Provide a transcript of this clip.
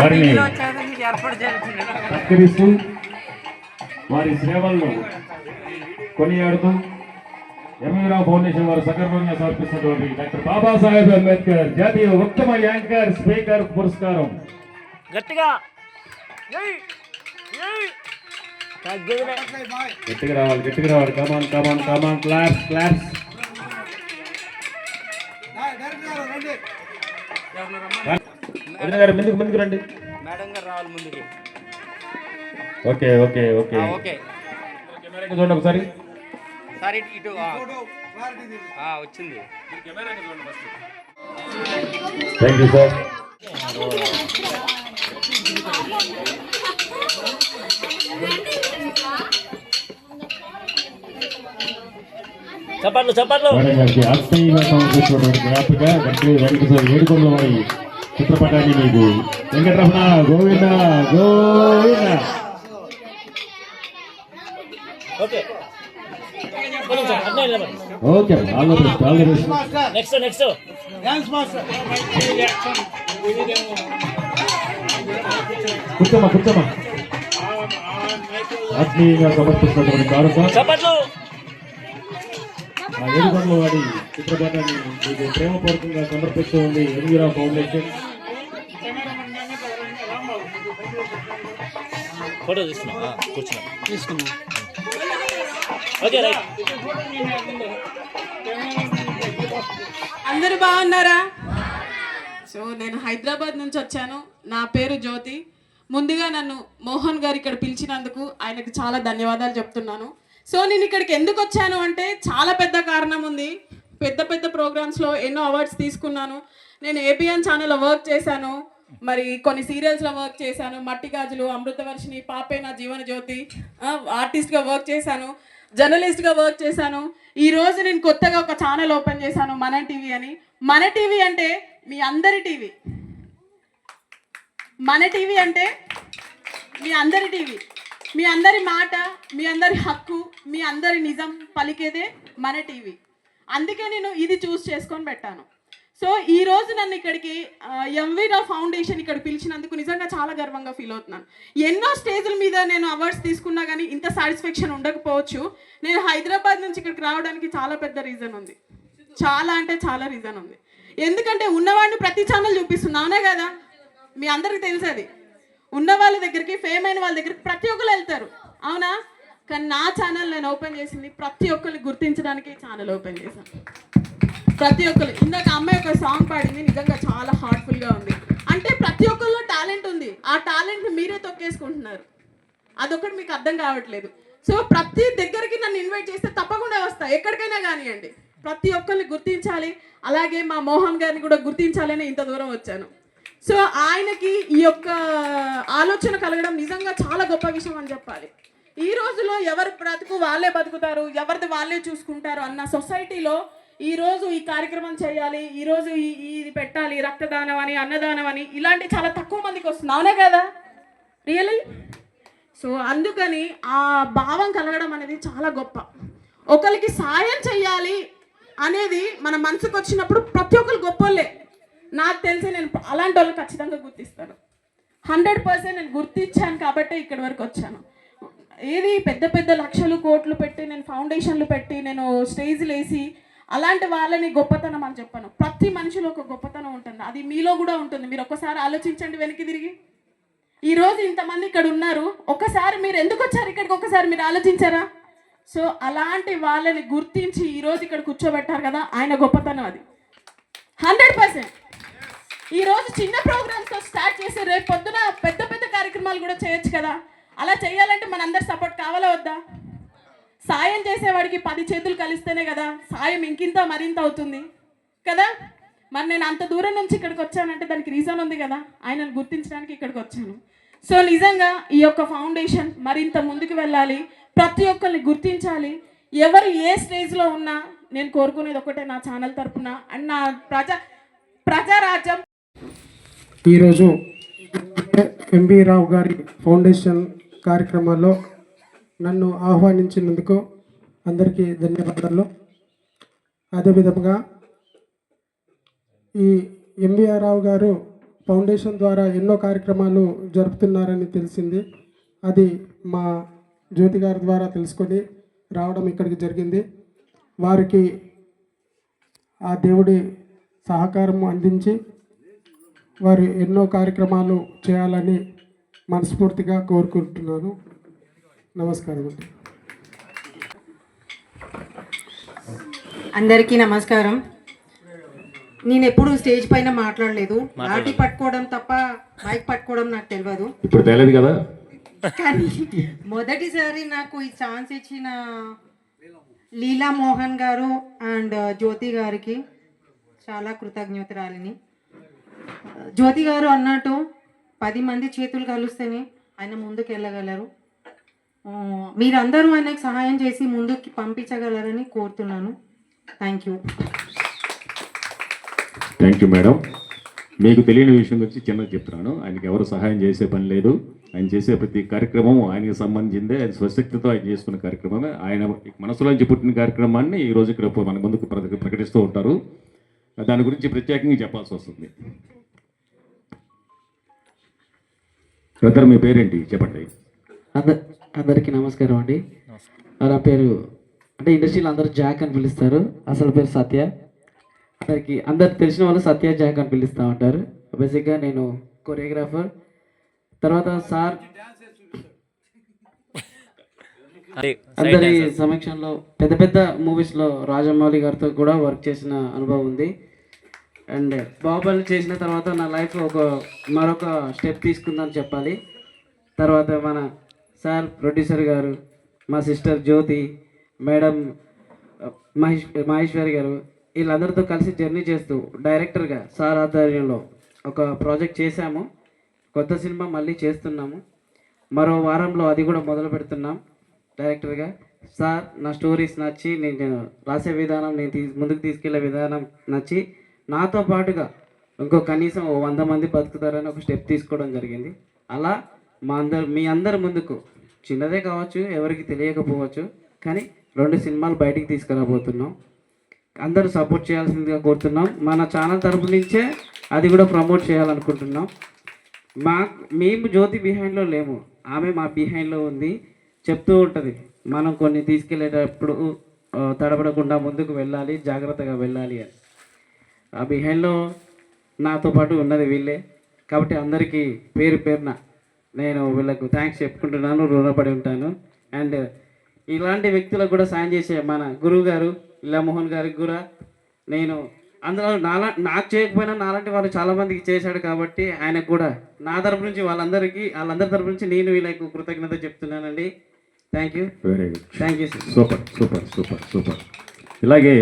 వారిని సత్కరిస్తూ వారి సేవలను కొనియాడుతూ ఎంవీరావు ఫౌండేషన్ వారు సగర్వంగా సమర్పిస్తున్నటువంటి డాక్టర్ బాబాసాహెబ్ అంబేద్కర్ జాతీయ ఉత్తమ యాంకర్ స్పీకర్ పురస్కారం. గట్టిగా గట్టిగా రావాలి. Come on come on come on, claps claps. ముందుకు రండి. మేడం గారు రావాలి ముందుకి. Okay okay okay okay. చూడండి ఒకసారి. సార్ ఇటు వచ్చింది. Thank you sir. చప్పట్లు చప్పట్లు. జ్ఞాపిక ఏడుకొండల వారి చిత్రపటాన్ని మీకు Venkataramana Govinda Govinda. Okay okay, all the best, all the best. Next next కూర్చోమా కూర్చోమా. ఆత్మీయంగా సమర్పిస్తున్నటువంటి కారుక చప్పట్లు. ఆ ఏడుకొండల వారి చిత్రపటాన్ని మీకు ప్రేమపూర్వకంగా సమర్పిస్తూ ఉంది ఎంవీరావు ఫౌండేషన్. ఫోటో తీసుకున్నా. Okay right. అందరూ బాగున్నారా? సో నేను హైదరాబాద్ నుంచి వచ్చాను. నా పేరు జ్యోతి. ముందుగా నన్ను మోహన్ గారు ఇక్కడ పిలిచినందుకు ఆయనకు చాలా ధన్యవాదాలు చెప్తున్నాను. సో నేను ఇక్కడికి ఎందుకు వచ్చాను అంటే చాలా పెద్ద కారణం ఉంది. పెద్ద పెద్ద ప్రోగ్రామ్స్లో ఎన్నో అవార్డ్స్ తీసుకున్నాను. నేను ఏబిఎన్ ఛానల్లో వర్క్ చేశాను, మరి కొన్ని సీరియల్స్లో వర్క్ చేశాను. మట్టి గాజులు, అమృతవర్షిణి, పాపే నా జీవన జ్యోతి, ఆర్టిస్ట్గా వర్క్ చేశాను, జర్నలిస్ట్గా వర్క్ చేశాను. ఈరోజు నేను కొత్తగా ఒక ఛానల్ ఓపెన్ చేశాను, మన టీవీ అని. మన టీవీ అంటే మీ అందరి టీవీ. మన టీవీ అంటే మీ అందరి టీవీ. మీ అందరి మాట, మీ అందరి హక్కు, మీ అందరి నిజం పలికేదే మన టీవీ. అందుకే నేను ఇది చూస్ చేసుకొని పెట్టాను. సో ఈరోజు నన్ను ఇక్కడికి ఎంవీరావు ఫౌండేషన్ ఇక్కడ పిలిచినందుకు నిజంగా చాలా గర్వంగా ఫీల్ అవుతున్నాను. ఎన్నో స్టేజ్ల మీద నేను అవార్డ్స్ తీసుకున్నా కానీ ఇంత సాటిస్ఫాక్షన్ ఉండకపోవచ్చు. నేను హైదరాబాద్ నుంచి ఇక్కడికి రావడానికి చాలా పెద్ద రీజన్ ఉంది. చాలా అంటే చాలా రీజన్ ఉంది. ఎందుకంటే ఉన్నవాడిని ప్రతి ఛానల్ చూపిస్తున్నా, అవునా కదా? మీ అందరికీ తెలుసు అది. ఉన్న వాళ్ళ దగ్గరికి, ఫేమ్ అయిన వాళ్ళ దగ్గరికి ప్రతి ఒక్కరు వెళ్తారు, అవునా? కానీ నా ఛానల్ నేను ఓపెన్ చేసింది ప్రతి ఒక్కరిని గుర్తించడానికి ఛానల్ ఓపెన్ చేశాను. ప్రతి ఒక్కరు. ఇందాక అమ్మాయి ఒక సాంగ్ పాడింది, నిజంగా చాలా హార్ట్ఫుల్గా ఉంది. అంటే ప్రతి ఒక్కరిలో టాలెంట్ ఉంది. ఆ టాలెంట్ని మీరే తొక్కేసుకుంటున్నారు. అదొకటి మీకు అర్థం కావట్లేదు. సో ప్రతి దగ్గరికి నన్ను ఇన్వైట్ చేస్తే తప్పకుండా వస్తా, ఎక్కడికైనా కానివ్వండి. ప్రతి ఒక్కరిని గుర్తించాలి, అలాగే మా మోహన్ గారిని కూడా గుర్తించాలని ఇంత దూరం వచ్చాను. సో ఆయనకి ఈ యొక్క ఆలోచన కలగడం నిజంగా చాలా గొప్ప విషయం అని చెప్పాలి. ఈ రోజులో ఎవరు బ్రతుకు వాళ్ళే బతుకుతారు, ఎవరిది వాళ్ళే చూసుకుంటారు అన్న సొసైటీలో ఈరోజు ఈ కార్యక్రమం చేయాలి, ఈరోజు ఇది పెట్టాలి, రక్తదానం అని, అన్నదానం అని, ఇలాంటి చాలా తక్కువ మందికి వస్తుంది, అవునా కదా? రియల్లీ. సో అందుకని ఆ భావం కలగడం అనేది చాలా గొప్ప. ఒకరికి సాయం చేయాలి అనేది మన మనసుకు వచ్చినప్పుడు ప్రతి ఒక్కరు గొప్పలే. నాకు తెలిసి నేను అలాంటి వాళ్ళని ఖచ్చితంగా గుర్తిస్తాను. 100% నేను గుర్తించాను కాబట్టే ఇక్కడి వరకు వచ్చాను. ఏది పెద్ద పెద్ద లక్షలు కోట్లు పెట్టి నేను ఫౌండేషన్లు పెట్టి నేను స్టేజ్లు వేసి అలాంటి వాళ్ళని గొప్పతనం అని చెప్పాను. ప్రతి మనిషిలో ఒక గొప్పతనం ఉంటుంది, అది మీలో కూడా ఉంటుంది. మీరు ఒక్కసారి ఆలోచించండి వెనక్కి తిరిగి. ఈరోజు ఇంతమంది ఇక్కడ ఉన్నారు, ఒకసారి మీరు ఎందుకు వచ్చారు ఇక్కడికి, ఒకసారి మీరు ఆలోచించారా? సో అలాంటి వాళ్ళని గుర్తించి ఈరోజు ఇక్కడ కూర్చోబెట్టారు కదా, ఆయన గొప్పతనం అది. 100%. ఈరోజు చిన్న ప్రోగ్రామ్స్తో స్టార్ట్ చేసి రేపు పొద్దున పెద్ద పెద్ద కార్యక్రమాలు కూడా చేయొచ్చు కదా. అలా చేయాలంటే మనందరి సపోర్ట్ కావాలా వద్దా? సాయం చేసేవాడికి 10 చేతులు కలిస్తేనే కదా సాయం ఇంకింత మరింత అవుతుంది కదా. మరి నేను అంత దూరం నుంచి ఇక్కడికి వచ్చానంటే దానికి రీజన్ ఉంది కదా, ఆయనను గుర్తించడానికి ఇక్కడికి వచ్చాను. సో నిజంగా ఈ యొక్క ఫౌండేషన్ మరింత ముందుకు వెళ్ళాలి, ప్రతి ఒక్కరిని గుర్తించాలి. ఎవరు ఏ స్టేజ్లో ఉన్నా నేను కోరుకునేది ఒకటే, నా ఛానల్ తరపున అండ్ నా ప్రజారాజ్యం. ఈరోజు ఎంవి రావు గారి ఫౌండేషన్ కార్యక్రమాల్లో నన్ను ఆహ్వానించినందుకు అందరికీ ధన్యవాదాలు. అదేవిధంగా ఈ ఎంవిఆర్ రావు గారు ఫౌండేషన్ ద్వారా ఎన్నో కార్యక్రమాలు జరుపుతున్నారని తెలిసింది. అది మా జ్యోతి గారి ద్వారా తెలుసుకొని రావడం ఇక్కడికి జరిగింది. వారికి ఆ దేవుడి సహకారం అందించి వారు ఎన్నో కార్యక్రమాలు చేయాలని మనస్ఫూర్తిగా కోరుకుంటున్నాను. నమస్కారం అండి. అందరికీ నమస్కారం. నేను ఎప్పుడు స్టేజ్ పైన మాట్లాడలేదు. లాఠీ పట్టుకోవడం తప్ప మైక్ పట్టుకోవడం నాకు తెలియదు. ఇప్పుడు తెలియదు కదా. కానీ మొదటిసారి నాకు ఈ ఛాన్స్ ఇచ్చిన లీలా మోహన్ గారు అండ్ జ్యోతి గారికి చాలా కృతజ్ఞతరాలిని. జ్యోతి గారు అన్నట్టు 10 మంది చేతులు కలిస్తేనే ఆయన ముందుకు వెళ్ళగలరు. మీరందరూ ఆయనకు సహాయం చేసి ముందుకు పంపించగలరని కోరుతున్నాను. Thank you madam. మీకు తెలియని విషయం గురించి చిన్నగా చెప్తున్నాను. ఆయనకి ఎవరు సహాయం చేసే పని లేదు. ఆయన చేసే ప్రతి కార్యక్రమం ఆయనకి సంబంధించిందే. ఆయన స్వశక్తితో ఆయన చేసుకున్న కార్యక్రమమే. ఆయన మనసులోంచి పుట్టిన కార్యక్రమాన్ని ఈరోజు ఇక్కడ మన ముందుకు ప్రకటిస్తూ ఉంటారు. దాని గురించి ప్రత్యేకంగా చెప్పాల్సి వస్తుంది. బ్రదర్, మీ పేరేంటి చెప్పండి. అందరికీ నమస్కారం అండి. నా పేరు అంటే ఇండస్ట్రీలో అందరూ జాక్ అని పిలుస్తారు. అసలు పేరు సత్య. అందరికి తెలిసిన వాళ్ళు సత్య జాక్ అని పిలుస్తూ ఉంటారు. బేసిక్గా నేను కొరియోగ్రాఫర్. తర్వాత సార్ అందరి సమక్షంలో పెద్ద పెద్ద మూవీస్లో రాజమౌళి గారితో కూడా వర్క్ చేసిన అనుభవం ఉంది. అండ్ బాహుబలి చేసిన తర్వాత నా లైఫ్ మరొక స్టెప్ తీసుకుందని చెప్పాలి. తర్వాత మన సార్ ప్రొడ్యూసర్ గారు, మా సిస్టర్ జ్యోతి మేడం, మహేశ్వరి గారు, వీళ్ళందరితో కలిసి జర్నీ చేస్తూ డైరెక్టర్గా సార్ ఆధ్వర్యంలో ఒక ప్రాజెక్ట్ చేశాము. కొత్త సినిమా మళ్ళీ చేస్తున్నాము. మరో వారంలో అది కూడా మొదలు పెడుతున్నాం డైరెక్టర్గా. సార్ నా స్టోరీస్ నచ్చి, నేను రాసే విధానం, నేను ముందుకు తీసుకెళ్లే విధానం నచ్చి నాతో పాటుగా ఇంకో కనీసం 100 మంది బతుకుతారని ఒక స్టెప్ తీసుకోవడం జరిగింది. అలా మీ అందరి ముందుకు చిన్నదే కావచ్చు, ఎవరికి తెలియకపోవచ్చు, కానీ 2 సినిమాలు బయటికి తీసుకురాబోతున్నాం. అందరూ సపోర్ట్ చేయాల్సిందిగా కోరుతున్నాం. మన ఛానల్ తరపు నుంచే అది కూడా ప్రమోట్ చేయాలనుకుంటున్నాం. మేము జ్యోతి బిహైండ్లో లేము, ఆమె మా బిహైండ్లో ఉంది. చెప్తూ ఉంటుంది మనం కొన్ని తీసుకెళ్ళేటప్పుడు తడబడకుండా ముందుకు వెళ్ళాలి, జాగ్రత్తగా వెళ్ళాలి అని. ఆ బిహైండ్లో నాతో పాటు ఉన్నది వీళ్ళే. కాబట్టి అందరికీ పేరు పేరున నేను వీళ్ళకు థ్యాంక్స్ చెప్పుకుంటున్నాను, రుణపడి ఉంటాను. అండ్ ఇలాంటి వ్యక్తులకు కూడా సాయం చేసే మన గురువు గారు లీలా మోహన్ గారికి కూడా నేను అందులో నాకు చేయకపోయినా నాలాంటి వాళ్ళు చాలామందికి చేశాడు. కాబట్టి ఆయనకు కూడా నా తరపు నుంచి వాళ్ళందరి తరపు నుంచి నేను వీళ్ళకు కృతజ్ఞత చెప్తున్నానండి. Thank you. Very good. Thank you sir. Super super super super. ఇలాగే